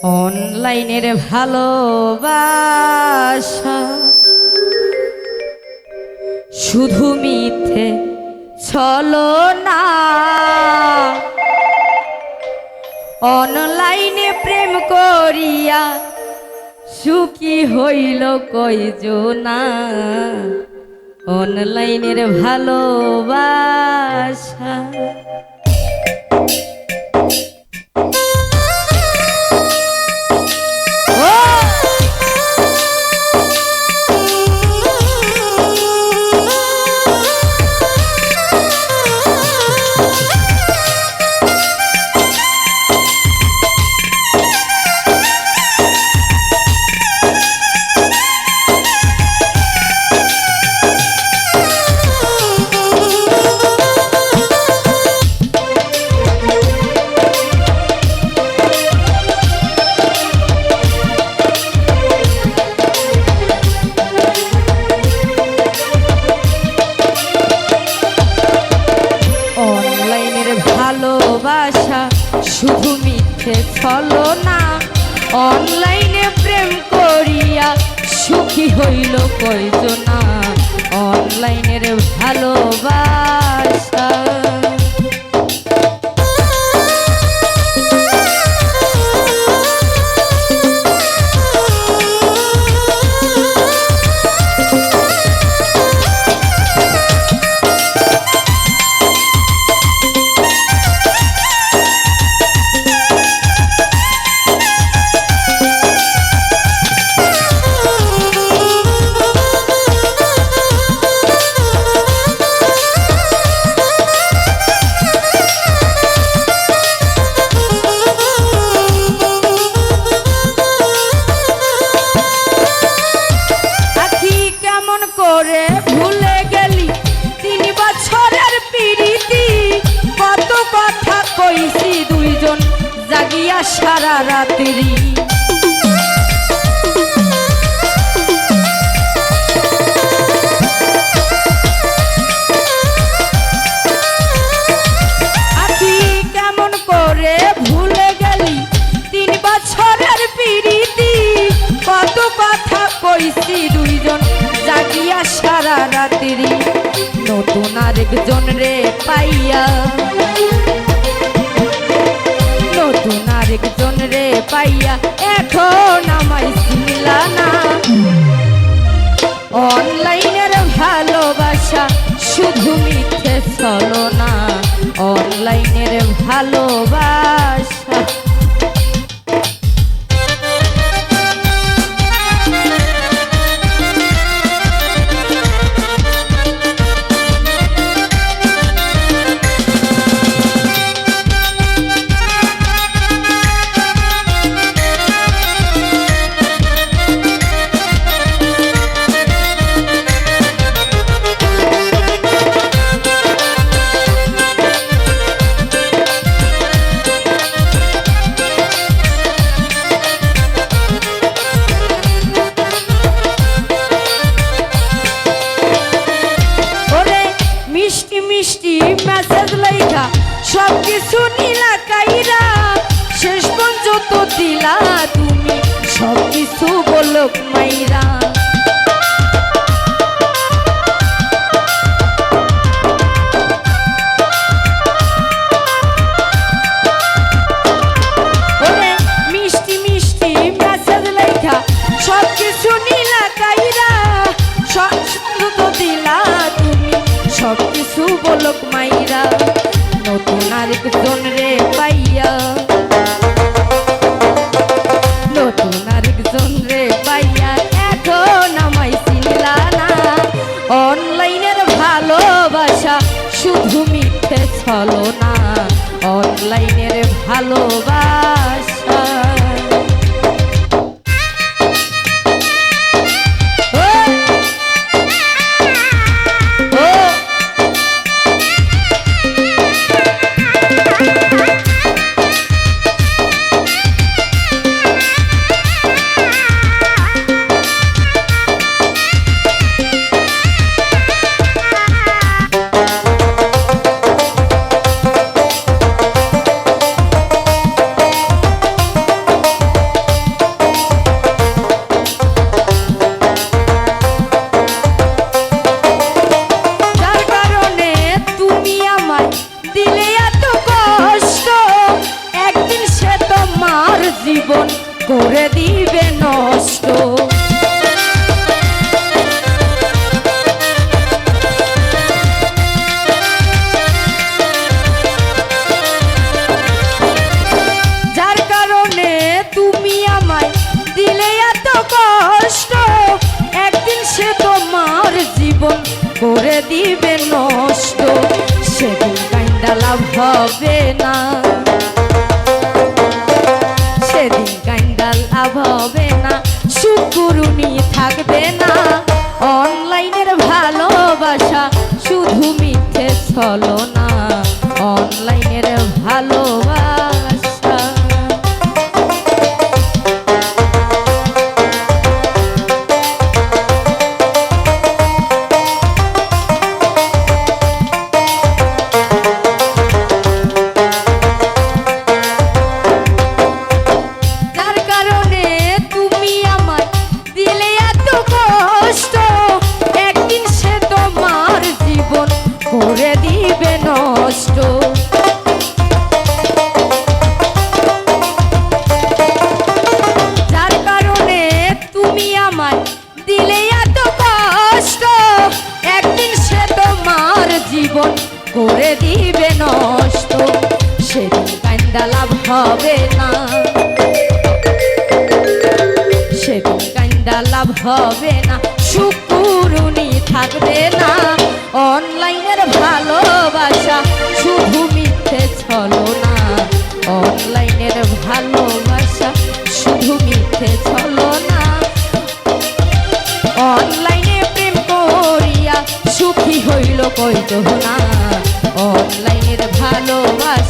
অনলাইনের ভালোবাসা শুধু মিথ্যে ছলনা। অনলাইনে প্রেম করিয়া সুখী হইল কয়জনা। অনলাইনের ভালোবাসা ভালোবাসা শুধু মিথ্যে ছলনা। অনলাইনে প্রেম করিয়া সুখী হইল কয়জনা। অনলাইনের ভালোবাসা ভুলে গেলি 3 বছরের প্রীতি। কত কথা কইছি দুইজন জাগিয়া সারা রাত্রি। আখি কেমন করে ভুলে গেলি 3 বছরের প্রীতি। কত কথা কইছি দুইজন জাগিয়া সারা রাত্রি। নতুন আরেকজন রে পাইয়া, নতুন আরেকজন রে পাইয়া এখন আমায় চিনলা না। অনলাইনের ভালোবাসা শুধু মিথ্যে ছলনা। অনলাইনের ভালোবাসা মিষ্টি মেসেজ লেখা সব কিছু নীলা কাইরা। শেষ পর্যন্ত দিলা তুমি সব কিছু বলক মাইরা। মিষ্টি মিষ্টি মেসেজ লেখা সব কিছু নীলা কাইরা। সব দিলা তুমি সব কিছু বলক মাইরা। নতুন আরেকজন রে পাইয়া, নতুন আরেকজন রে পাইয়া এখন আমায় চিনলা না। অনলাইনের ভালোবাসা শুধু মিথ্যে ছলনা। অনলাইনের ভালোবাসা জীবন করে দিবে নষ্ট। যার কারণে তুমি আমায় দিলে এত কষ্ট, একদিন সে তোমার জীবন করে দিবে নষ্ট। সেদিন কাইন্দা লাভ হবে না, সেদিন কাইন্দা লাভ হবে না, সুকুরুনি থাকবে না। অনলাইনের ভালোবাসা শুধু মিথ্যে ছলনা, অনলাইনের ভালোবাসা। যার কারণে তুমি আমায় দিলে এত কষ্ট, একদিন সে তোমার জীবন করে দিবে নষ্ট। যার কারণে তুমি আমায় দিলে এত কষ্ট, একদিন সে তোমার জীবন করে দিবে নষ্ট। সেদিন কাইন্দা লাভ হবে না, সেদিন কাইন্দা লাভ হবে না, সুকুরুনি থাকবে না। অনলাইনের ভালোবাসা শুধু মিথ্যে ছলনা, অনলাইনের ভালোবাসা শুধু মিথ্যে ছলনা। অনলাইনে প্রেম করিয়া সুখী হইল কইতো না, অনলাইনের ভালোবাসা